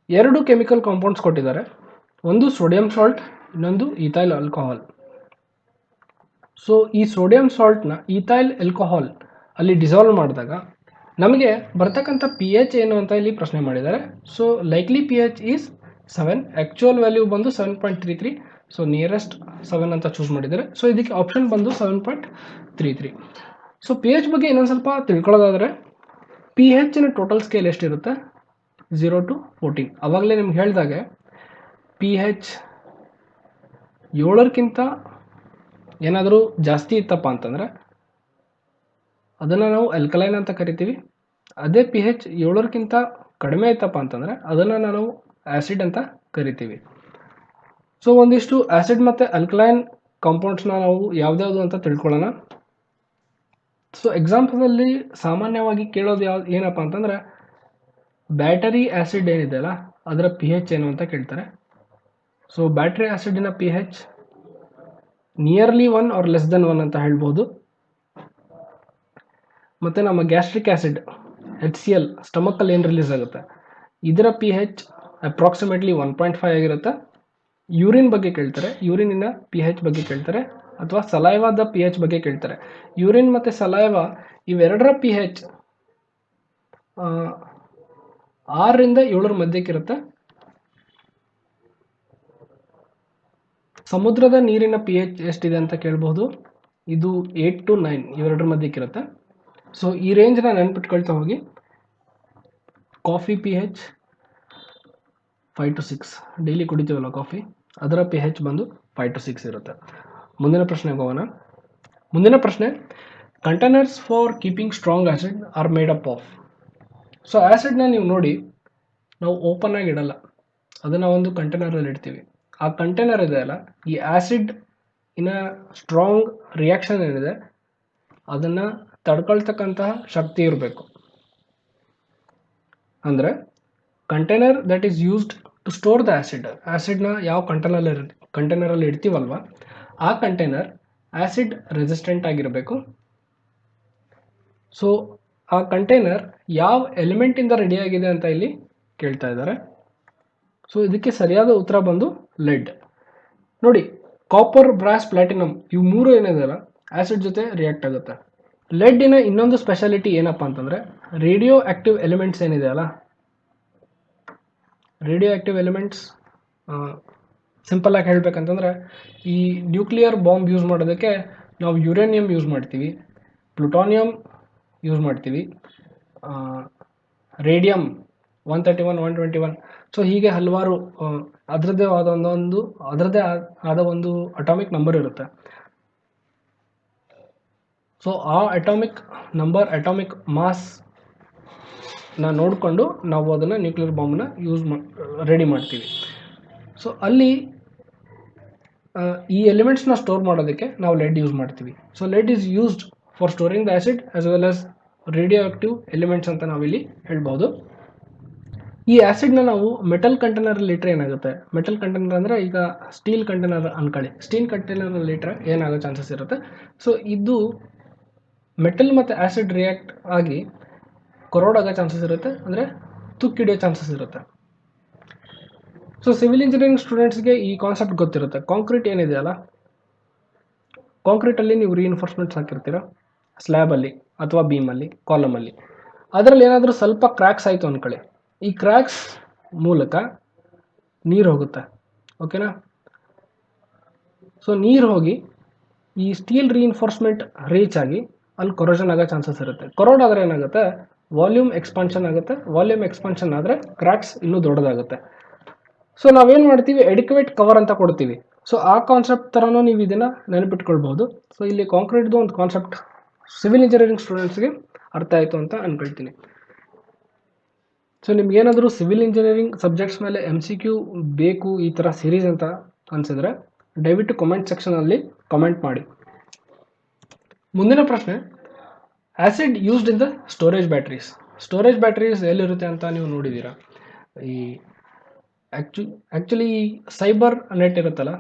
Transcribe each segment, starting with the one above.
ಎರಡು chemical compounds ಕೊಟ್ಟಿದ್ದಾರೆ, ಒಂದು ಸೋಡಿಯಂ ಸಾಲ್ಟ್, ಇನ್ನೊಂದು ಈಥೈಲ್ ಆಲ್ಕೋಹಾಲ್. ಸೊ ಈ ಸೋಡಿಯಂ ಸಾಲ್ಟ್ನ ಈಥೈಲ್ ಆಲ್ಕೋಹಾಲ್ ಅಲ್ಲಿ ಡಿಸಾಲ್ವ್ ಮಾಡಿದಾಗ ನಮಗೆ ಬರ್ತಕ್ಕಂಥ ಪಿ ಎಚ್ ಏನು ಅಂತ ಇಲ್ಲಿ ಪ್ರಶ್ನೆ ಮಾಡಿದ್ದಾರೆ. So likely P H is 7, actual value ಬಂದು 7.33. ಸೊ ನಿಯರೆಸ್ಟ್ 7 ಅಂತ ಚೂಸ್ ಮಾಡಿದ್ದಾರೆ. ಸೊ ಇದಕ್ಕೆ ಆಪ್ಷನ್ ಬಂದು 7.33. ಸೊ ಪಿ ಎಚ್ ಬಗ್ಗೆ ಇನ್ನೊಂದು ಸ್ವಲ್ಪ ತಿಳ್ಕೊಳ್ಳೋದಾದರೆ, ಪಿ ಎಚ್ನ ಟೋಟಲ್ ಸ್ಕೇಲ್ ಎಷ್ಟಿರುತ್ತೆ? 0 to 14. ಆವಾಗಲೇ ನಿಮ್ಗೆ ಹೇಳಿದಾಗೆ ಪಿ ಎಚ್ 7ಕ್ಕಿಂತ ಏನಾದರೂ ಜಾಸ್ತಿ ಇತ್ತಪ್ಪ ಅಂತಂದರೆ ಅದನ್ನು ನಾವು ಆಲ್ಕಲೈನ್ ಅಂತ ಕರಿತೀವಿ. ಅದೇ ಪಿ ಎಚ್ 7ಕ್ಕಿಂತ ಕಡಿಮೆ ಇತ್ತಪ್ಪ ಅಂತಂದರೆ ಅದನ್ನು ನಾವು ಆ್ಯಸಿಡ್ ಅಂತ ಕರಿತೀವಿ. ಸೊ ಒಂದಿಷ್ಟು ಆ್ಯಸಿಡ್ ಮತ್ತು ಆಲ್ಕಲೈನ್ ಕಾಂಪೌಂಡ್ಸ್ನ ನಾವು ಯಾವ್ದ್ಯಾವುದು ಅಂತ ತಿಳ್ಕೊಳ್ಳೋಣ. ಸೊ ಎಕ್ಸಾಂಪಲಲ್ಲಿ ಸಾಮಾನ್ಯವಾಗಿ ಕೇಳೋದು ಏನಪ್ಪ ಅಂತಂದರೆ, ಬ್ಯಾಟರಿ ಆ್ಯಸಿಡ್ ಏನಿದೆಯಲ್ಲ ಅದರ ಪಿ ಎಚ್ ಏನು ಅಂತ ಕೇಳ್ತಾರೆ. ಸೊ ಬ್ಯಾಟರಿ ಆ್ಯಸಿಡಿನ P H nearly 1 or less than 1 ಅಂತ ಹೇಳ್ಬೋದು. ಮತ್ತು ನಮ್ಮ ಗ್ಯಾಸ್ಟ್ರಿಕ್ ಆ್ಯಸಿಡ್ HCl ಸ್ಟಮಕ್ಕಲ್ಲಿ ಏನು ರಿಲೀಸ್ ಆಗುತ್ತೆ, ಇದರ ಪಿ ಎಚ್ ಅಪ್ರಾಕ್ಸಿಮೇಟ್ಲಿ 1.5 ಆಗಿರುತ್ತೆ. ಯೂರಿನ್ ಬಗ್ಗೆ ಕೇಳ್ತಾರೆ, ಯೂರಿನಿನ ಪಿ ಎಚ್ ಬಗ್ಗೆ ಕೇಳ್ತಾರೆ, ಅಥವಾ ಸಲೈವಾದ ಪಿ ಎಚ್ ಬಗ್ಗೆ ಕೇಳ್ತಾರೆ. ಯೂರಿನ್ ಮತ್ತು ಸಲೈವಾ ಇವೆರಡರ ಪಿ ಎಚ್ 6ರಿಂದ 7 ಮಧ್ಯಕ್ಕಿರುತ್ತೆ. ಸಮುದ್ರದ ನೀರಿನ ಪಿ ಎಚ್ ಎಷ್ಟಿದೆ ಅಂತ ಕೇಳ್ಬೋದು, ಇದು 8 to 9 ಇವೆರಡರ ಮಧ್ಯಕ್ಕಿರುತ್ತೆ. ಸೊ ಈ ರೇಂಜ್ನ ನೆನ್ಪಿಟ್ಕೊಳ್ತಾ ಹೋಗಿ. Coffee P H 5 to 6, daily ಕುಡಿತೀವಲ್ಲ ಕಾಫಿ, ಅದರ ಪಿ ಎಚ್ ಬಂದು 5 to 6 ಇರುತ್ತೆ. ಮುಂದಿನ ಪ್ರಶ್ನೆಗೆ ಹೋಗೋಣ. ಮುಂದಿನ ಪ್ರಶ್ನೆ, containers for keeping strong acid are made up of. So ಆ್ಯಸಿಡ್ನ ನೀವು ನೋಡಿ, ನಾವು ಓಪನ್ ಆಗಿ ಇಡಲ್ಲ, ಅದನ್ನು ಒಂದು ಕಂಟೈನರಲ್ಲಿ ಇಡ್ತೀವಿ. ಆ ಕಂಟೈನರ್ ಇದೆಯಲ್ಲ, ಈ ಆ್ಯಸಿಡ್ ಇನ್ನ ಸ್ಟ್ರಾಂಗ್ ರಿಯಾಕ್ಷನ್ ಏನಿದೆ ಅದನ್ನು ತಡ್ಕೊಳ್ತಕ್ಕಂತಹ ಶಕ್ತಿ ಇರಬೇಕು. ಅಂದರೆ container that is used to store the ಆ್ಯಸಿಡ್ನ ಯಾವ ಕಂಟೈನರಲ್ಲಿ ಇಡ್ತೀವಲ್ವ ಆ ಕಂಟೈನರ್ ಆ್ಯಸಿಡ್ ರೆಸಿಸ್ಟೆಂಟ್ ಆಗಿರಬೇಕು. ಸೊ ಆ ಕಂಟೈನರ್ ಯಾವ ಎಲಿಮೆಂಟಿಂದ ರೆಡಿಯಾಗಿದೆ ಅಂತ ಇಲ್ಲಿ ಕೇಳ್ತಾ ಇದ್ದಾರೆ. ಸೊ ಇದಕ್ಕೆ ಸರಿಯಾದ ಉತ್ತರ ಬಂದು ಲೆಡ್. ನೋಡಿ, ಕಾಪರ್, ಬ್ರಾಸ್, ಪ್ಲಾಟಿನಮ್ ಇವು ಮೂರು ಏನಿದೆಯಲ್ಲ ಆ್ಯಸಿಡ್ ಜೊತೆ ರಿಯಾಕ್ಟ್ ಆಗುತ್ತೆ. ಲೆಡ್ಡಿನ ಇನ್ನೊಂದು ಸ್ಪೆಷಾಲಿಟಿ ಏನಪ್ಪ ಅಂತಂದರೆ, ರೇಡಿಯೋ ಆ್ಯಕ್ಟಿವ್ ಎಲಿಮೆಂಟ್ಸ್ ಏನಿದೆಯಲ್ಲ, ರೇಡಿಯೋ ಆ್ಯಕ್ಟಿವ್ ಎಲಿಮೆಂಟ್ಸ್ ಸಿಂಪಲ್ಲಾಗಿ ಹೇಳಬೇಕಂತಂದರೆ, ಈ ನ್ಯೂಕ್ಲಿಯರ್ ಬಾಂಬ್ ಯೂಸ್ ಮಾಡೋದಕ್ಕೆ ನಾವು ಯುರೇನಿಯಂ ಯೂಸ್ ಮಾಡ್ತೀವಿ, ಪ್ಲುಟೋನಿಯಂ ಯೂಸ್ ಮಾಡ್ತೀವಿ, ರೇಡಿಯಂ 131, 121. ಸೊ ಹೀಗೆ ಹಲವಾರು ಅದರದ್ದೇ ಆದ ಒಂದು ಅಟಾಮಿಕ್ ನಂಬರ್ ಇರುತ್ತೆ. ಸೊ ಆ ಅಟಾಮಿಕ್ ನಂಬರ್, ಅಟಾಮಿಕ್ ಮಾಸ್ನ ನೋಡಿಕೊಂಡು ನಾವು ಅದನ್ನು ನ್ಯೂಕ್ಲಿಯರ್ ಬಾಂಬನ್ನ ರೆಡಿ ಮಾಡ್ತೀವಿ. ಸೊ ಅಲ್ಲಿ ಈ ಎಲಿಮೆಂಟ್ಸ್ನ ಸ್ಟೋರ್ ಮಾಡೋದಕ್ಕೆ ನಾವು ಲೆಡ್ ಯೂಸ್ ಮಾಡ್ತೀವಿ. So lead is used for storing the acid as well as radio active elements ಅಂತ ನಾವಿಲ್ಲಿ ಹೇಳ್ಬೋದು. ಈ ಆ್ಯಸಿಡ್ನ ನಾವು ಮೆಟಲ್ ಕಂಟೈನರಲ್ಲಿ ಇಟ್ಟರೆ ಏನಾಗುತ್ತೆ, ಮೆಟಲ್ ಕಂಟೈನರ್ ಅಂದರೆ ಈಗ ಸ್ಟೀಲ್ ಕಂಟೈನರ್ ಅನ್ಕೊಳ್ಳಿ, ಸ್ಟೀಲ್ ಕಂಟೈನರಲ್ಲಿ ಇಟ್ಟರೆ ಏನಾಗೋ ಚಾನ್ಸಸ್ ಇರುತ್ತೆ. ಸೊ ಇದು ಮೆಟಲ್ ಮತ್ತು ಆ್ಯಸಿಡ್ ರಿಯಾಕ್ಟ್ ಆಗಿ ಕೊರೋಡ್ ಆಗೋ ಚಾನ್ಸಸ್ ಇರುತ್ತೆ, ಅಂದರೆ ತುಕ್ಕಿಡಿಯೋ ಚಾನ್ಸಸ್ ಇರುತ್ತೆ. ಸೊ ಸಿವಿಲ್ ಇಂಜಿನಿಯರಿಂಗ್ ಸ್ಟೂಡೆಂಟ್ಸ್ಗೆ ಈ ಕಾನ್ಸೆಪ್ಟ್ ಗೊತ್ತಿರುತ್ತೆ. ಕಾಂಕ್ರೀಟ್ ಏನಿದೆಯಲ್ಲ, ಕಾಂಕ್ರೀಟಲ್ಲಿ ನೀವು ರೀಇನ್ಫೋರ್ಸ್ಮೆಂಟ್ಸ್ ಹಾಕಿರ್ತೀರ ಸ್ಲ್ಯಾಬಲ್ಲಿ ಅಥವಾ ಬೀಮಲ್ಲಿ, ಕಾಲಮಲ್ಲಿ. ಅದರಲ್ಲಿ ಏನಾದರೂ ಸ್ವಲ್ಪ ಕ್ರ್ಯಾಕ್ಸ್ ಆಯಿತು ಅಂದ್ಕೊಳ್ಳಿ, ಈ ಕ್ರ್ಯಾಕ್ಸ್ ಮೂಲಕ ನೀರು ಹೋಗುತ್ತೆ, ಓಕೆನಾ. ಸೊ ನೀರು ಹೋಗಿ ಈ ಸ್ಟೀಲ್ ರೀಇನ್ಫೋರ್ಸ್ಮೆಂಟ್ ರೀಚ್ ಆಗಿ ಅಲ್ಲಿ ಕೊರೋಷನ್ ಆಗೋ ಚಾನ್ಸಸ್ ಇರುತ್ತೆ. ಕೊರೋಡ್ ಆದರೆ ಏನಾಗುತ್ತೆ, ವಾಲ್ಯೂಮ್ ಎಕ್ಸ್ಪಾನ್ಷನ್ ಆಗುತ್ತೆ. ವಾಲ್ಯೂಮ್ ಎಕ್ಸ್ಪಾನ್ಷನ್ ಆದರೆ ಕ್ರ್ಯಾಕ್ಸ್ ಇನ್ನೂ ದೊಡ್ಡದಾಗುತ್ತೆ. ಸೊ ನಾವೇನು ಮಾಡ್ತೀವಿ, ಎಡಿಕ್ವೇಟ್ ಕವರ್ ಅಂತ ಕೊಡ್ತೀವಿ. ಸೊ ಆ ಕಾನ್ಸೆಪ್ಟ್ ಥರನೂ ನೀವು ಇದನ್ನು ನೆನಪಿಟ್ಕೊಳ್ಬೋದು. ಸೊ ಇಲ್ಲಿ ಕಾಂಕ್ರೀಟ್ದು ಒಂದು ಕಾನ್ಸೆಪ್ಟ್ ಸಿವಿಲ್ ಇಂಜಿನಿಯರಿಂಗ್ ಸ್ಟೂಡೆಂಟ್ಸ್ಗೆ ಅರ್ಥ ಆಯಿತು ಅಂತ ಅಂದ್ಕೊಳ್ತೀನಿ. ಸೊ ನಿಮ್ಗೇನಾದರೂ ಸಿವಿಲ್ ಇಂಜಿನಿಯರಿಂಗ್ ಸಬ್ಜೆಕ್ಟ್ಸ್ ಮೇಲೆ MCQ ಬೇಕು ಈ ಥರ ಸೀರೀಸ್ ಅಂತ ಅನಿಸಿದ್ರೆ ದಯವಿಟ್ಟು ಕಮೆಂಟ್ ಸೆಕ್ಷನಲ್ಲಿ ಕಮೆಂಟ್ ಮಾಡಿ. ಮುಂದಿನ ಪ್ರಶ್ನೆ, acid used in the storage batteries. Storage batteries ಎಲ್ಲಿರುತ್ತೆ ಅಂತ ನೀವು ನೋಡಿದ್ದೀರಾ. ಈ ಆ್ಯಕ್ಚುಲಿ ಸೈಬರ್ ನೆಟ್ ಇರುತ್ತಲ್ಲ,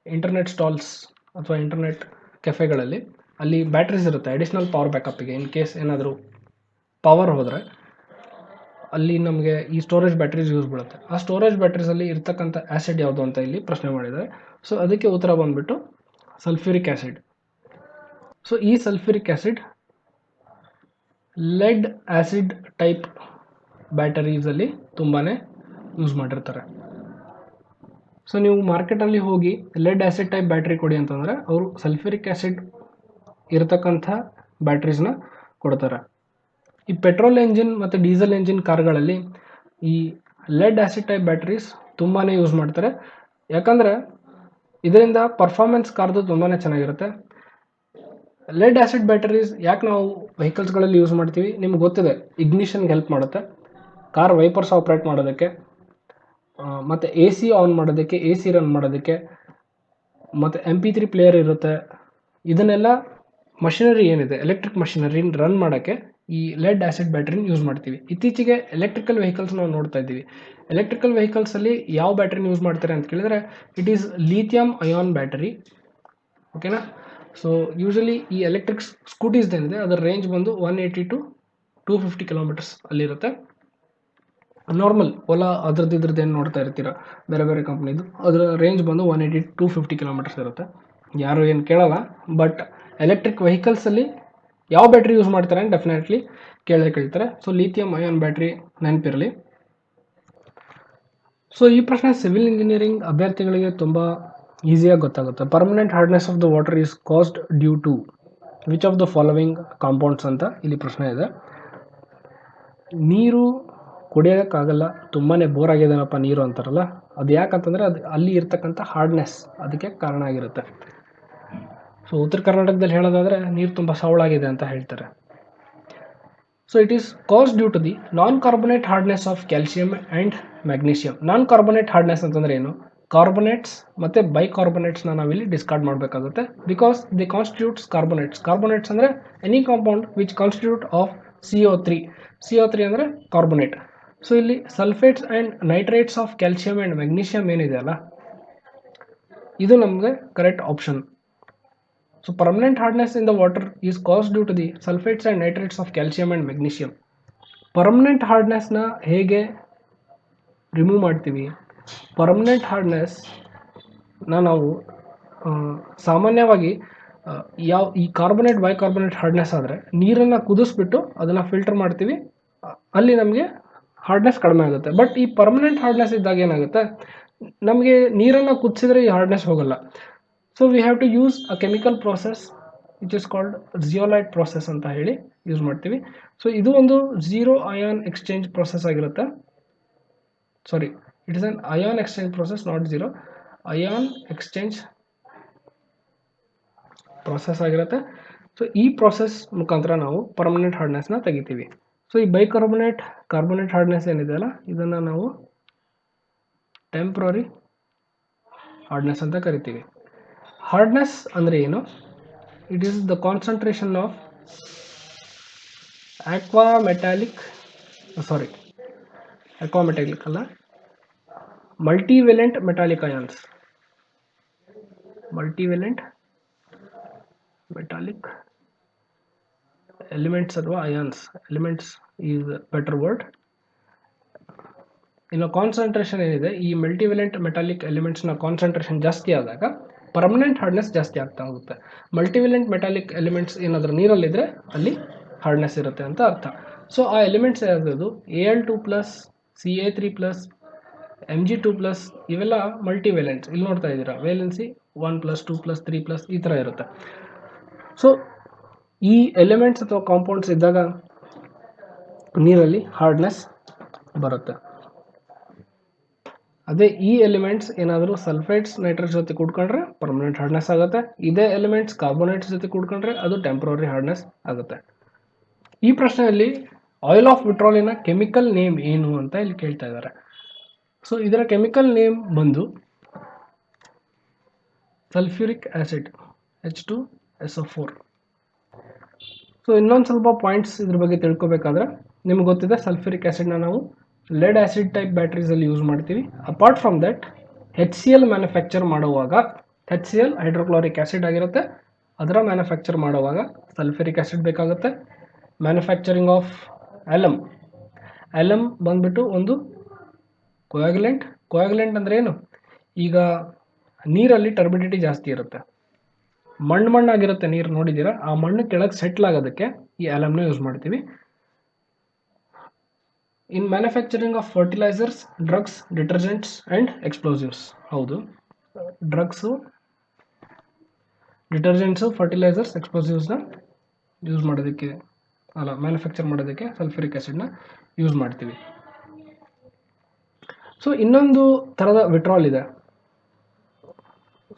ಇಂಟರ್ನೆಟ್ ಸ್ಟಾಲ್ಸ್ ಅಥವಾ ಇಂಟರ್ನೆಟ್ ಕೆಫೆಗಳಲ್ಲಿ ಅಲ್ಲಿ ಬ್ಯಾಟ್ರೀಸ್ ಇರುತ್ತೆ ಅಡಿಷ್ನಲ್ ಪವರ್ ಬ್ಯಾಕಪ್ಪಿಗೆ. ಇನ್ ಕೇಸ್ ಏನಾದರೂ ಪವರ್ ಹೋದರೆ ಅಲ್ಲಿ ನಮಗೆ ಈ ಸ್ಟೋರೇಜ್ ಬ್ಯಾಟ್ರೀಸ್ ಯೂಸ್ ಬೀಳುತ್ತೆ. ಆ ಸ್ಟೋರೇಜ್ ಬ್ಯಾಟ್ರೀಸಲ್ಲಿ ಇರ್ತಕ್ಕಂಥ ಆ್ಯಸಿಡ್ ಯಾವುದು ಅಂತ ಇಲ್ಲಿ ಪ್ರಶ್ನೆ ಮಾಡಿದ್ದಾರೆ. ಸೊ ಅದಕ್ಕೆ ಉತ್ತರ ಬಂದುಬಿಟ್ಟು ಸಲ್ಫ್ಯೂರಿಕ್ ಆ್ಯಸಿಡ್. ಸೊ ಈ sulphuric acid lead acid type ಬ್ಯಾಟರೀಸಲ್ಲಿ ತುಂಬಾ ಯೂಸ್ ಮಾಡಿರ್ತಾರೆ. ಸೊ ನೀವು ಮಾರ್ಕೆಟಲ್ಲಿ ಹೋಗಿ ಲೆಡ್ ಆ್ಯಸಿಡ್ ಟೈಪ್ ಬ್ಯಾಟ್ರಿ ಕೊಡಿ ಅಂತಂದರೆ ಅವರು ಸಲ್ಫ್ಯೂರಿಕ್ ಆ್ಯಸಿಡ್ ಇರತಕ್ಕಂಥ ಬ್ಯಾಟ್ರೀಸ್ನ ಕೊಡ್ತಾರೆ. ಈ ಪೆಟ್ರೋಲ್ ಎಂಜಿನ್ ಮತ್ತು ಡೀಸೆಲ್ ಎಂಜಿನ್ ಕಾರ್ಗಳಲ್ಲಿ ಈ ಲೆಡ್ ಆ್ಯಸಿಡ್ ಟೈಪ್ ಬ್ಯಾಟ್ರೀಸ್ ತುಂಬಾ ಯೂಸ್ ಮಾಡ್ತಾರೆ. ಯಾಕಂದರೆ ಇದರಿಂದ ಪರ್ಫಾರ್ಮೆನ್ಸ್ ಕಾರ್ದು ತುಂಬಾ ಚೆನ್ನಾಗಿರುತ್ತೆ. ಲೆಡ್ ಆ್ಯಸಿಡ್ ಬ್ಯಾಟರೀಸ್ ಯಾಕೆ ನಾವು ವೆಹಿಕಲ್ಸ್ಗಳಲ್ಲಿ ಯೂಸ್ ಮಾಡ್ತೀವಿ ನಿಮ್ಗೆ ಗೊತ್ತಿದೆ, ಇಗ್ನಿಷನ್ಗೆ ಹೆಲ್ಪ್ ಮಾಡುತ್ತೆ, ಕಾರ್ ವೈಪರ್ಸ್ ಆಪ್ರೇಟ್ ಮಾಡೋದಕ್ಕೆ, ಮತ್ತು ಎ ಸಿ ಆನ್ ಮಾಡೋದಕ್ಕೆ, ಎ ಸಿ ರನ್ ಮಾಡೋದಕ್ಕೆ, ಮತ್ತು MP3 ಪ್ಲೇಯರ್ ಇರುತ್ತೆ. ಇದನ್ನೆಲ್ಲ ಮಷಿನರಿ ಏನಿದೆ ಎಲೆಕ್ಟ್ರಿಕ್ ಮಷಿನರಿ ರನ್ ಮಾಡೋಕ್ಕೆ ಈ ಲೆಡ್ ಆ್ಯಸಿಡ್ ಬ್ಯಾಟ್ರಿನ ಯೂಸ್ ಮಾಡ್ತೀವಿ. ಇತ್ತೀಚೆಗೆ ಎಲೆಕ್ಟ್ರಿಕಲ್ ವೆಹಿಕಲ್ಸ್ ನಾವು ನೋಡ್ತಾ ಇದ್ದೀವಿ. ಎಲೆಕ್ಟ್ರಿಕಲ್ ವೆಹಿಕಲ್ಸಲ್ಲಿ ಯಾವ ಬ್ಯಾಟ್ರಿನ ಯೂಸ್ ಮಾಡ್ತಾರೆ ಅಂತ ಕೇಳಿದರೆ it is lithium ion battery. ಓಕೆನಾ. ಸೊ ಯೂಶಲಿ ಈ ಎಲೆಕ್ಟ್ರಿಕ್ ಸ್ಕೂಟೀಸ್ ಏನಿದೆ ಅದರ ರೇಂಜ್ ಬಂದು 180 to 250 ಕಿಲೋಮೀಟರ್ಸ್ ಅಲ್ಲಿರುತ್ತೆ. ನಾರ್ಮಲ್ ಓಲಾ ಅದ್ರದ್ದು ಏನು ನೋಡ್ತಾ ಇರ್ತೀರ ಬೇರೆ ಬೇರೆ ಕಂಪ್ನಿದು, ಅದರ ರೇಂಜ್ ಬಂದು 180 to 250 ಕಿಲೋಮೀಟರ್ಸ್ ಇರುತ್ತೆ. ಯಾರು ಏನು ಕೇಳಲ್ಲ. ಬಟ್ ಎಲೆಕ್ಟ್ರಿಕ್ ವೆಹಿಕಲ್ಸಲ್ಲಿ ಯಾವ ಬ್ಯಾಟ್ರಿ ಯೂಸ್ ಮಾಡ್ತಾರೆ ಅಂತ ಡೆಫಿನೆಟ್ಲಿ ಕೇಳ್ತಾರೆ. ಸೊ ಲಿಥಿಯಂ ಅಯಾನ್ ಬ್ಯಾಟ್ರಿ ನೆನಪಿರಲಿ. ಸೊ ಈ ಪ್ರಶ್ನೆ ಸಿವಿಲ್ ಇಂಜಿನಿಯರಿಂಗ್ ಅಭ್ಯರ್ಥಿಗಳಿಗೆ ತುಂಬ ಈಸಿಯಾಗಿ ಗೊತ್ತಾಗುತ್ತೆ. Permanent hardness of the water is caused due to which of the following compounds ಅಂತ ಇಲ್ಲಿ ಪ್ರಶ್ನೆ ಇದೆ. ನೀರು ಕುಡಿಯೋಕ್ಕಾಗಲ್ಲ, ತುಂಬಾ ಬೋರ್ ಆಗಿದೆನಪ್ಪ ನೀರು ಅಂತಾರಲ್ಲ, ಅದು ಯಾಕಂತಂದರೆ ಅದು ಅಲ್ಲಿ ಇರ್ತಕ್ಕಂಥ ಹಾರ್ಡ್ನೆಸ್ ಅದಕ್ಕೆ ಕಾರಣ ಆಗಿರುತ್ತೆ. ಸೊ ಉತ್ತರ ಕರ್ನಾಟಕದಲ್ಲಿ ಹೇಳೋದಾದರೆ ನೀರು ತುಂಬ ಸವಳಾಗಿದೆ ಅಂತ ಹೇಳ್ತಾರೆ. So it is caused due to the non carbonate hardness of calcium and magnesium. Non carbonate hardness ಅಂತಂದರೆ ಏನು? ಕಾರ್ಬೊನೇಟ್ಸ್ ಮತ್ತು ಬೈಕಾರ್ಬೊನೇಟ್ಸ್ನ ನಾವಿಲ್ಲಿ ಡಿಸ್ಕಾರ್ಡ್ ಮಾಡಬೇಕಾಗುತ್ತೆ. Because the constitutes carbonates. Carbonates ಅಂದರೆ any compound which constitute of CO3. CO3 ಅಂದರೆ carbonate. So ಇಲ್ಲಿ sulphates and nitrates of calcium and magnesium ಏನಿದೆ ಅಲ್ಲ, ಇದು ನಮಗೆ correct option. So permanent hardness in the water is caused due to the sulfates and nitrates of calcium and magnesium. Permanent ಹಾರ್ಡ್ನೆಸ್ನ ಹೇಗೆ remove ಮಾಡ್ತೀವಿ? Permanent ಹಾರ್ಡ್ನೆಸ್ನ ನಾವು ಸಾಮಾನ್ಯವಾಗಿ ಈ ಕಾರ್ಬೊನೇಟ್ ಬೈಕಾರ್ಬೊನೇಟ್ ಹಾರ್ಡ್ನೆಸ್ ಆದರೆ ನೀರನ್ನು ಕುದಿಸ್ಬಿಟ್ಟು ಅದನ್ನು ಫಿಲ್ಟರ್ ಮಾಡ್ತೀವಿ, ಅಲ್ಲಿ ನಮಗೆ ಹಾರ್ಡ್ನೆಸ್ ಕಡಿಮೆ ಆಗುತ್ತೆ. ಬಟ್ ಈ ಪರ್ಮನೆಂಟ್ ಹಾರ್ಡ್ನೆಸ್ ಇದ್ದಾಗ ಏನಾಗುತ್ತೆ, ನಮಗೆ ನೀರನ್ನು ಕುದಿಸಿದ್ರೆ ಈ ಹಾರ್ಡ್ನೆಸ್ ಹೋಗಲ್ಲ. So we have to use a chemical process which is called zeolite process ಅಂತ ಹೇಳಿ ಯೂಸ್ ಮಾಡ್ತೀವಿ. ಸೊ ಇದು ಒಂದು ಝೀರೋ ಅಯಾನ್ ಎಕ್ಸ್ಚೇಂಜ್ ಪ್ರಾಸೆಸ್ ಆಗಿರುತ್ತೆ. Sorry, it is an ion exchange process, not zero, ion exchange process ಆಗಿರುತ್ತೆ. So ಈ process ಮುಖಾಂತರ ನಾವು ಪರ್ಮನೆಂಟ್ ಹಾರ್ಡ್ನೆಸ್ನ ತೆಗಿತೀವಿ. ಸೊ ಈ ಬೈಕಾರ್ಬೊನೇಟ್ ಕಾರ್ಬೊನೇಟ್ ಹಾರ್ಡ್ನೆಸ್ ಏನಿದೆ ಅಲ್ಲ, ಇದನ್ನು ನಾವು ಟೆಂಪ್ರರಿ ಹಾರ್ಡ್ನೆಸ್ ಅಂತ ಕರಿತೀವಿ. ಹಾರ್ಡ್ನೆಸ್ ಅಂದರೆ ಏನು? It is the concentration of aquametallic ಅಲ್ಲ, multivalent metallic ions. Multivalent metallic elements ಅಥವಾ ions, elements is better word. ಇನ್ನು ಕಾನ್ಸಂಟ್ರೇಷನ್ ಏನಿದೆ, ಈ ಮಲ್ಟಿವೆಲೆಂಟ್ ಮೆಟಾಲಿಕ್ ಎಲಿಮೆಂಟ್ಸ್ನ ಕಾನ್ಸಂಟ್ರೇಷನ್ ಜಾಸ್ತಿ ಆದಾಗ ಪರ್ಮನೆಂಟ್ ಹಾರ್ಡ್ನೆಸ್ ಜಾಸ್ತಿ ಆಗ್ತಾ ಹೋಗುತ್ತೆ. ಮಲ್ಟಿವೆಲೆಂಟ್ ಮೆಟಾಲಿಕ್ ಎಲಿಮೆಂಟ್ಸ್ ಏನಾದರೂ ನೀರಲ್ಲಿದ್ದರೆ ಅಲ್ಲಿ ಹಾರ್ಡ್ನೆಸ್ ಇರುತ್ತೆ ಅಂತ ಅರ್ಥ. ಸೊ ಆ ಎಲಿಮೆಂಟ್ಸ್ ಯಾವುದು? Al2+, Ca3+, Mg2+, ಇವೆಲ್ಲ ಮಲ್ಟಿವೆಲೆಂಟ್ಸ್. ಇಲ್ಲಿ ನೋಡ್ತಾ ಇದ್ದೀರಾ, ವೇಲೆನ್ಸಿ 1+, 2+, 3+ ಈ ಥರ ಇರುತ್ತೆ. ಸೊ ಈ ಎಲಿಮೆಂಟ್ಸ್ ಅಥವಾ ಕಾಂಪೌಂಡ್ಸ್ ಇದ್ದಾಗ ನೀರಲ್ಲಿ ಹಾರ್ಡ್ನೆಸ್ ಬರುತ್ತೆ. ಅದೇ ಈ ಎಲಿಮೆಂಟ್ಸ್ ಏನಾದರೂ ಸಲ್ಫೇಟ್ಸ್ ನೈಟ್ರೇಟ್ಸ್ ಜೊತೆ ಕೂಡ್ಕೊಂಡ್ರೆ ಪರ್ಮನೆಂಟ್ ಹಾರ್ಡ್ನೆಸ್ ಆಗುತ್ತೆ. ಇದೇ ಎಲಿಮೆಂಟ್ಸ್ ಕಾರ್ಬೋನೇಟ್ಸ್ ಜೊತೆ ಕೂಡ್ಕೊಂಡ್ರೆ ಅದು ಟೆಂಪ್ರರಿ ಹಾರ್ಡ್ನೆಸ್ ಆಗುತ್ತೆ. ಈ ಪ್ರಶ್ನೆಯಲ್ಲಿ ಆಯಿಲ್ ಆಫ್ ವಿಟ್ರಾಲಿನ ಕೆಮಿಕಲ್ ನೇಮ್ ಏನು ಅಂತ ಇಲ್ಲಿ ಕೇಳ್ತಾ ಇದ್ದಾರೆ. ಸೊ ಇದರ ಕೆಮಿಕಲ್ ನೇಮ್ ಬಂದು ಸಲ್ಫ್ಯೂರಿಕ್ ಆ್ಯಸಿಡ್ H2SO4. ಸೊ ಇನ್ನೊಂದು ಸ್ವಲ್ಪ ಪಾಯಿಂಟ್ಸ್ ಇದ್ರ ಬಗ್ಗೆ ತಿಳ್ಕೊಬೇಕಾದ್ರೆ ನಿಮ್ಗೆ ಗೊತ್ತಿದೆ, ಸಲ್ಫ್ಯೂರಿಕ್ ಆ್ಯಸಿಡ್ನ ನಾವು ಲೆಡ್ ಆ್ಯಸಿಡ್ ಟೈಪ್ ಬ್ಯಾಟ್ರೀಸಲ್ಲಿ ಯೂಸ್ ಮಾಡ್ತೀವಿ. Apart from that HCl manufacture ಮಾಡುವಾಗ, HCl ಹೈಡ್ರೋಕ್ಲೋರಿಕ್ ಆ್ಯಸಿಡ್ ಆಗಿರುತ್ತೆ, ಅದರ ಮ್ಯಾನುಫ್ಯಾಕ್ಚರ್ ಮಾಡುವಾಗ ಸಲ್ಫ್ಯೂರಿಕ್ ಆ್ಯಸಿಡ್ ಬೇಕಾಗುತ್ತೆ. ಮ್ಯಾನುಫ್ಯಾಕ್ಚರಿಂಗ್ ಆಫ್ ಅಲಮ್ ಬಂದ್ಬಿಟ್ಟು ಒಂದು ಕೋಯಾಗುಲೆಂಟ್. ಕೋಯಾಗುಲೆಂಟ್ ಅಂದರೆ ಏನು? ಈಗ ನೀರಲ್ಲಿ ಟರ್ಬಿಡಿಟಿ ಜಾಸ್ತಿ ಇರುತ್ತೆ, ಮಣ್ಣಾಗಿರುತ್ತೆ ನೀರು, ನೋಡಿದ್ದೀರಾ? ಆ ಮಣ್ಣು ಕೆಳಗೆ ಸೆಟ್ಲ್ ಆಗೋದಕ್ಕೆ ಈ ಅಲಮ್ನ ಯೂಸ್ ಮಾಡ್ತೀವಿ. In manufacturing of fertilizers, drugs, detergents and explosives. ಹೌದು, ಡ್ರಗ್ಸು, ಡಿಟರ್ಜೆಂಟ್ಸು, ಫರ್ಟಿಲೈಸರ್ಸ್, ಎಕ್ಸ್ಪ್ಲೋಸಿವ್ಸ್ನ ಯೂಸ್ ಮಾಡೋದಕ್ಕೆ ಮ್ಯಾನುಫ್ಯಾಕ್ಚರ್ ಮಾಡೋದಕ್ಕೆ ಸಲ್ಫ್ಯೂರಿಕ್ ಆ್ಯಸಿಡ್ನ ಯೂಸ್ ಮಾಡ್ತೀವಿ. ಸೊ ಇನ್ನೊಂದು ಥರದ ವಿಟ್ರಾಲ್ ಇದೆ,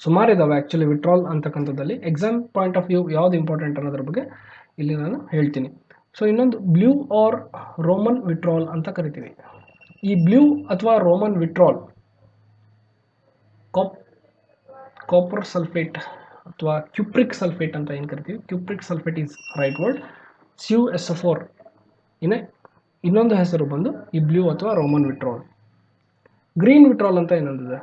ಸುಮಾರು ಇದಾವೆ ಆ್ಯಕ್ಚುಲಿ ವಿಟ್ರಾಲ್ ಅಂತಕ್ಕಂಥದ್ದಲ್ಲಿ. ಎಕ್ಸಾಮ್ ಪಾಯಿಂಟ್ ಆಫ್ ವ್ಯೂ ಯಾವ್ದು ಇಂಪಾರ್ಟೆಂಟ್ ಅನ್ನೋದ್ರ ಬಗ್ಗೆ ಇಲ್ಲಿ ನಾನು ಹೇಳ್ತೀನಿ. ಸೊ ಇನ್ನೊಂದು ಬ್ಲೂ ಆರ್ ರೋಮನ್ ವಿಟ್ರಾಲ್ ಅಂತ ಕರಿತೀವಿ. ಈ ಬ್ಲೂ ಅಥವಾ ರೋಮನ್ ವಿಟ್ರಾಲ್ ಕಾಪರ್ ಸಲ್ಫೇಟ್ ಅಥವಾ ಕ್ಯುಪ್ರಿಕ್ ಸಲ್ಫೇಟ್ ಅಂತ ಏನು ಕರಿತೀವಿ, cupric sulphate is right word. CuSO4 ಇನ್ನೊಂದು ಹೆಸರು ಬಂದು ಈ ಬ್ಲೂ ಅಥವಾ ರೋಮನ್ ವಿಟ್ರಾಲ್. ಗ್ರೀನ್ ವಿಟ್ರಾಲ್ ಅಂತ ಇನ್ನೊಂದಿದೆ.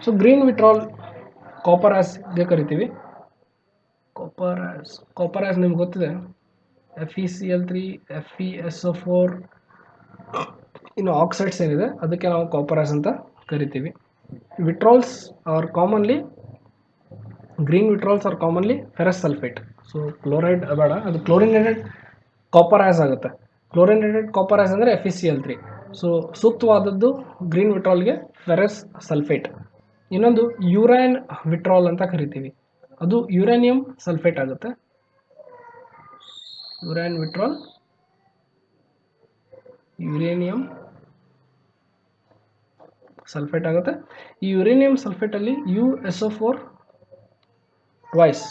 ಸೊ ಗ್ರೀನ್ ವಿಟ್ರಾಲ್ ಕಾಪರ್ ಆಸ್ಗೆ ಕರಿತೀವಿ. ಕಾಪರ್ ಆಸ್ ನಿಮ್ಗೆ ಗೊತ್ತಿದೆ, FeCl3, FeSO4, ಇನ್ನು ಆಕ್ಸೈಡ್ಸ್ ಏನಿದೆ ಅದಕ್ಕೆ ನಾವು ಕಾಪರ್ ಆಸ್ ಅಂತ ಕರಿತೀವಿ. Vitriols are commonly, green vitriols are commonly ferrous sulphate. So chloride ಬೇಡ, ಅದು ಕ್ಲೋರಿನೇಟೆಡ್ ಕಾಪರ್ ಆಸ್ ಆಗುತ್ತೆ. ಕ್ಲೋರಿನೇಟೆಡ್ ಕಾಪರ್ ಆಸ್ ಅಂದರೆ FeCl3. ಸೊ ಸೂಕ್ತವಾದದ್ದು ಗ್ರೀನ್ ವಿಟ್ರಾಲ್ಗೆ ಫೆರಸ್ ಸಲ್ಫೇಟ್. ಇನ್ನೊಂದು ಯುರಾನ್ ವಿಟ್ರಾಲ್ ಅಂತ ಕರಿತೀವಿ, ಅದು ಯುರೇನಿಯಂ ಸಲ್ಫೇಟ್ ಆಗುತ್ತೆ. ಯುರಾನ್ ವಿಟ್ರಾಲ್ ಯುರೇನಿಯಂ ಸಲ್ಫೇಟ್ ಆಗುತ್ತೆ. ಈ ಯುರೇನಿಯಂ ಸಲ್ಫೇಟಲ್ಲಿ USO4 ಟ್ವೈಸ್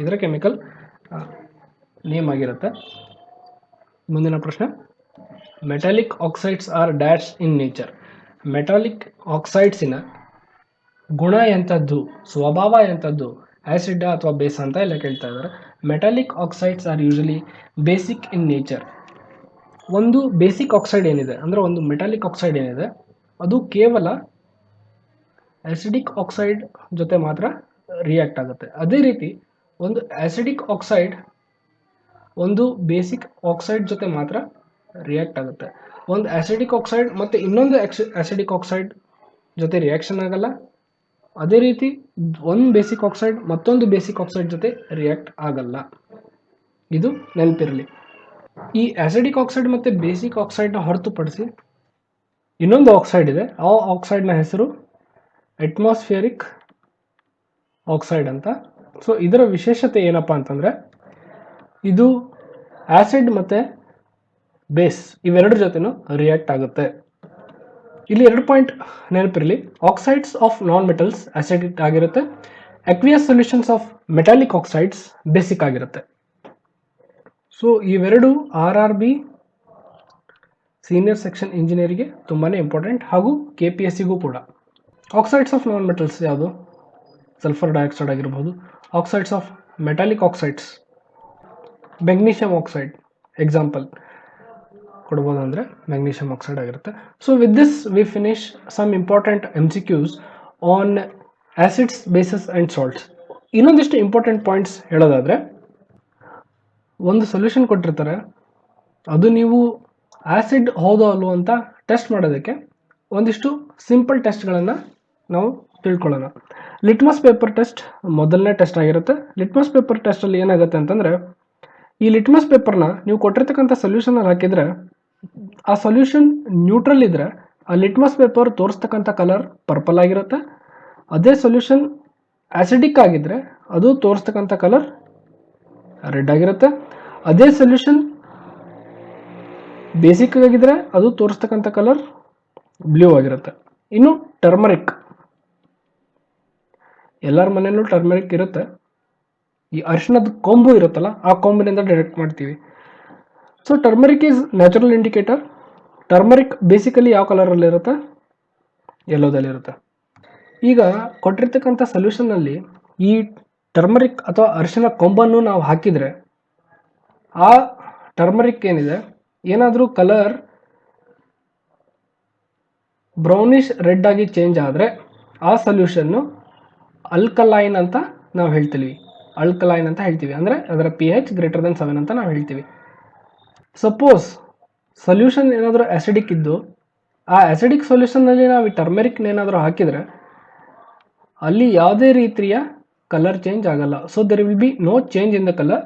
ಇದರ ಕೆಮಿಕಲ್ ನೇಮ್ ಆಗಿರುತ್ತೆ. ಮುಂದಿನ ಪ್ರಶ್ನೆ, metallic oxides are dash in nature. Metallic ಆಕ್ಸೈಡ್ಸಿನ ಗುಣ ಎಂಥದ್ದು, ಸ್ವಭಾವ ಎಂಥದ್ದು, ಆ್ಯಸಿಡ್ ಅಥವಾ ಬೇಸ್ ಅಂತ ಎಲ್ಲ ಕೇಳ್ತಾ ಇದ್ದಾರೆ. Metallic oxides are usually basic in nature. ಒಂದು ಬೇಸಿಕ್ ಆಕ್ಸೈಡ್ ಏನಿದೆ ಅಂದರೆ ಒಂದು ಮೆಟಾಲಿಕ್ ಆಕ್ಸೈಡ್ ಏನಿದೆ ಅದು ಕೇವಲ ಆಸಿಡಿಕ್ ಆಕ್ಸೈಡ್ ಜೊತೆ ಮಾತ್ರ ರಿಯಾಕ್ಟ್ ಆಗುತ್ತೆ. ಅದೇ ರೀತಿ ಒಂದು ಆಸಿಡಿಕ್ ಆಕ್ಸೈಡ್ ಒಂದು ಬೇಸಿಕ್ ಆಕ್ಸೈಡ್ ಜೊತೆ ಮಾತ್ರ ರಿಯಾಕ್ಟ್ ಆಗುತ್ತೆ. ಒಂದು ಆಸಿಡಿಕ್ ಆಕ್ಸೈಡ್ ಮತ್ತು ಇನ್ನೊಂದು ಆಸಿಡಿಕ್ ಆಕ್ಸೈಡ್ ಜೊತೆ ರಿಯಾಕ್ಷನ್ ಆಗಲ್ಲ. ಅದೇ ರೀತಿ ಒಂದು ಬೇಸಿಕ್ ಆಕ್ಸೈಡ್ ಮತ್ತೊಂದು ಬೇಸಿಕ್ ಆಕ್ಸೈಡ್ ಜೊತೆ ರಿಯಾಕ್ಟ್ ಆಗಲ್ಲ. ಇದು ನೆನಪಿರಲಿ. ಈ ಆಸಿಡಿಕ್ ಆಕ್ಸೈಡ್ ಮತ್ತು ಬೇಸಿಕ್ ಆಕ್ಸೈಡ್ನ ಹೊರತುಪಡಿಸಿ ಇನ್ನೊಂದು ಆಕ್ಸೈಡ್ ಇದೆ. ಆ ಆಕ್ಸೈಡ್ನ ಹೆಸರು ಅಟ್ಮಾಸ್ಫಿಯರಿಕ್ ಆಕ್ಸೈಡ್ ಅಂತ. ಸೊ ಇದರ ವಿಶೇಷತೆ ಏನಪ್ಪ ಅಂತಂದರೆ ಇದು ಆಸಿಡ್ ಮತ್ತು ಬೇಸ್ ಇವೆರಡರ ಜೊತೆನೂ ರಿಯಾಕ್ಟ್ ಆಗುತ್ತೆ. ಇಲ್ಲಿ 2 ಪಾಯಿಂಟ್ ನೆನಪಿರಲಿ. Oxides of non metals acidic ಆಗಿರುತ್ತೆ, aqueous solutions of metallic oxides basic ಆಗಿರುತ್ತೆ. ಸೊ ಇವೆರಡು RRB ಸೀನಿಯರ್ ಸೆಕ್ಷನ್ ಇಂಜಿನಿಯರಿಗೆ ತುಂಬಾ ಇಂಪಾರ್ಟೆಂಟ್, ಹಾಗೂ KPSCಗೂ ಕೂಡ. ಆಕ್ಸೈಡ್ಸ್ ಆಫ್ ನಾನ್ ಮೆಟಲ್ಸ್ ಯಾವುದು? ಸಲ್ಫರ್ ಡೈಆಕ್ಸೈಡ್ ಆಗಿರ್ಬೋದು. Oxides of metallic oxides, magnesium oxide example ಕೊಡ್ಬೋದು ಅಂದರೆ ಮ್ಯಾಗ್ನೀಷಿಯಂ ಆಕ್ಸೈಡ್ ಆಗಿರುತ್ತೆ. So with this we finish some important MCQs on acids, bases and salts. ಇನ್ನೊಂದಿಷ್ಟು ಇಂಪಾರ್ಟೆಂಟ್ ಪಾಯಿಂಟ್ಸ್ ಹೇಳೋದಾದರೆ, ಒಂದು ಸೊಲ್ಯೂಷನ್ ಕೊಟ್ಟಿರ್ತಾರೆ, ಅದು ನೀವು ಆ್ಯಸಿಡ್ ಹೌದೋ ಅಲ್ವೋ ಅಂತ ಟೆಸ್ಟ್ ಮಾಡೋದಕ್ಕೆ ಒಂದಿಷ್ಟು ಸಿಂಪಲ್ ಟೆಸ್ಟ್ಗಳನ್ನು ನಾವು ತಿಳ್ಕೊಳ್ಳೋಣ. ಲಿಟ್ಮಸ್ ಪೇಪರ್ ಟೆಸ್ಟ್ ಮೊದಲನೇ ಟೆಸ್ಟ್ ಆಗಿರುತ್ತೆ. ಲಿಟ್ಮಸ್ ಪೇಪರ್ ಟೆಸ್ಟಲ್ಲಿ ಏನಾಗುತ್ತೆ ಅಂತಂದರೆ, ಈ ಲಿಟ್ಮಸ್ ಪೇಪರ್ನ ನೀವು ಕೊಟ್ಟಿರ್ತಕ್ಕಂಥ ಸೊಲ್ಯೂಷನಲ್ಲಿ ಹಾಕಿದರೆ ಆ ಸೊಲ್ಯೂಷನ್ ನ್ಯೂಟ್ರಲ್ ಇದ್ದರೆ ಆ ಲಿಟ್ಮಸ್ ಪೇಪರ್ ತೋರಿಸ್ತಕ್ಕಂಥ ಕಲರ್ ಪರ್ಪಲ್ ಆಗಿರುತ್ತೆ. ಅದೇ ಸೊಲ್ಯೂಷನ್ ಆಸಿಡಿಕ್ ಆಗಿದ್ದರೆ ಅದು ತೋರಿಸ್ತಕ್ಕಂಥ ಕಲರ್ ರೆಡ್ ಆಗಿರುತ್ತೆ. ಅದೇ ಸೊಲ್ಯೂಷನ್ ಬೇಸಿಕ್ ಆಗಿದ್ದರೆ ಅದು ತೋರಿಸ್ತಕ್ಕಂಥ ಕಲರ್ ಬ್ಲೂ ಆಗಿರುತ್ತೆ. ಇನ್ನು ಟರ್ಮರಿಕ್, ಎಲ್ಲರ ಮನೆಯಲ್ಲೂ ಟರ್ಮರಿಕ್ ಇರುತ್ತೆ. ಈ ಅರಿಶಿಣದ ಕೊಂಬು ಇರುತ್ತಲ್ಲ, ಆ ಕೊಂಬಿನಿಂದ ಡಿಟೆಕ್ಟ್ ಮಾಡ್ತೀವಿ. So turmeric is natural indicator. Turmeric basically ಯಾವ ಕಲರಲ್ಲಿರುತ್ತೆ? ಯೆಲ್ಲೋದಲ್ಲಿರುತ್ತೆ. ಈಗ ಕೊಟ್ಟಿರ್ತಕ್ಕಂಥ ಸೊಲ್ಯೂಷನ್ನಲ್ಲಿ ಈ ಟರ್ಮರಿಕ್ ಅಥವಾ ಅರಿಶಿಣ ಕೊಂಬನ್ನು ನಾವು ಹಾಕಿದರೆ ಆ ಟರ್ಮರಿಕ್ ಏನಿದೆ ಏನಾದರೂ ಕಲರ್ ಬ್ರೌನಿಶ್ ರೆಡ್ ಆಗಿ ಚೇಂಜ್ ಆದರೆ ಆ ಸೊಲ್ಯೂಷನ್ನು ಅಲ್ಕಲೈನ್ ಅಂತ ನಾವು ಹೇಳ್ತೀವಿ. ಅಂದರೆ ಅದರ pH greater than 7 ಅಂತ ನಾವು ಹೇಳ್ತೀವಿ. ಸಪೋಸ್ ಸೊಲ್ಯೂಷನ್ ಏನಾದರೂ ಆ್ಯಸಿಡಿಕ್ ಇದ್ದು ಆ ಆ್ಯಸಿಡಿಕ್ ಸೊಲ್ಯೂಷನ್ನಲ್ಲಿ ನಾವು ಈ ಟರ್ಮೆರಿಕ್ನ ಏನಾದರೂ ಹಾಕಿದರೆ ಅಲ್ಲಿ ಯಾವುದೇ ರೀತಿಯ ಕಲರ್ ಚೇಂಜ್ ಆಗಲ್ಲ. So there will be no change in the colour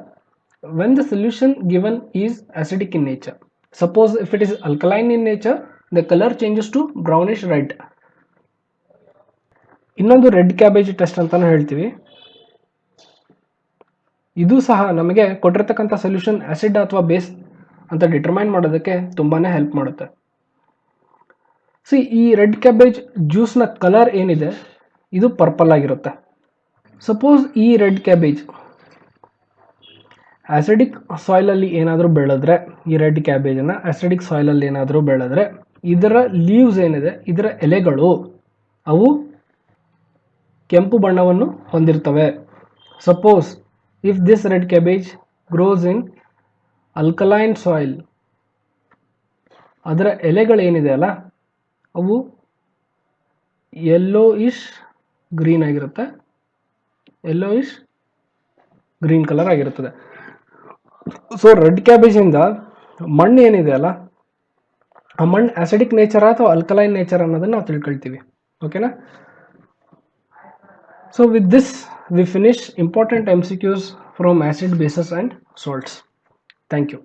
when the solution given is acidic in nature. Suppose if it is alkaline in nature the colour changes to brownish red. ಇನ್ನೊಂದು red cabbage test ಅಂತಾನು ಹೇಳ್ತೀವಿ. ಇದು ಸಹ ನಮಗೆ ಕೊಟ್ಟಿರ್ತಕ್ಕಂಥ solution acid ಅಥವಾ base ಅಂತ determine ಮಾಡೋದಕ್ಕೆ ತುಂಬಾನೇ ಹೆಲ್ಪ್ ಮಾಡುತ್ತೆ. ಸಿ ಈ ರೆಡ್ ಕ್ಯಾಬೇಜ್ ಜ್ಯೂಸ್ನ ಕಲರ್ ಏನಿದೆ ಇದು ಪರ್ಪಲ್ ಆಗಿರುತ್ತೆ. ಸಪೋಸ್ ಈ ರೆಡ್ ಕ್ಯಾಬೇಜ್ ಆಸಿಡಿಕ್ ಸಾಯಿಲಲ್ಲಿ ಏನಾದರೂ ಬೆಳೆದ್ರೆ, ಈ ರೆಡ್ ಕ್ಯಾಬೇಜನ್ನು ಆಸಿಡಿಕ್ ಸಾಯಿಲಲ್ಲಿ ಏನಾದರೂ ಬೆಳೆದ್ರೆ ಇದರ ಲೀವ್ಸ್ ಏನಿದೆ, ಇದರ ಎಲೆಗಳು ಅವು ಕೆಂಪು ಬಣ್ಣವನ್ನು ಹೊಂದಿರ್ತವೆ. Suppose if this red cabbage grows in alkaline soil, ಅದರ ಎಲೆಗಳೇನಿದೆ ಅಲ್ಲ ಅವು ಯೆಲ್ಲೋಯಿಶ್ ಗ್ರೀನ್ ಆಗಿರುತ್ತೆ, ಯೆಲ್ಲೋಯಿಶ್ ಗ್ರೀನ್ ಕಲರ್ ಆಗಿರುತ್ತದೆ. ಸೊ ರೆಡ್ ಕ್ಯಾಬೇಜಿಂದ ಮಣ್ಣು ಏನಿದೆ ಅಲ್ಲ ಆ ಮಣ್ಣು ಆಸಿಡಿಕ್ ನೇಚರ್ ಅಥವಾ ಅಲ್ಕಲೈನ್ ನೇಚರ್ ಅನ್ನೋದನ್ನ ನಾವು ತಿಳ್ಕೊಳ್ತೀವಿ. ಓಕೆನಾ? So with this we finish important MCQs from acid, bases and salts. Thank you.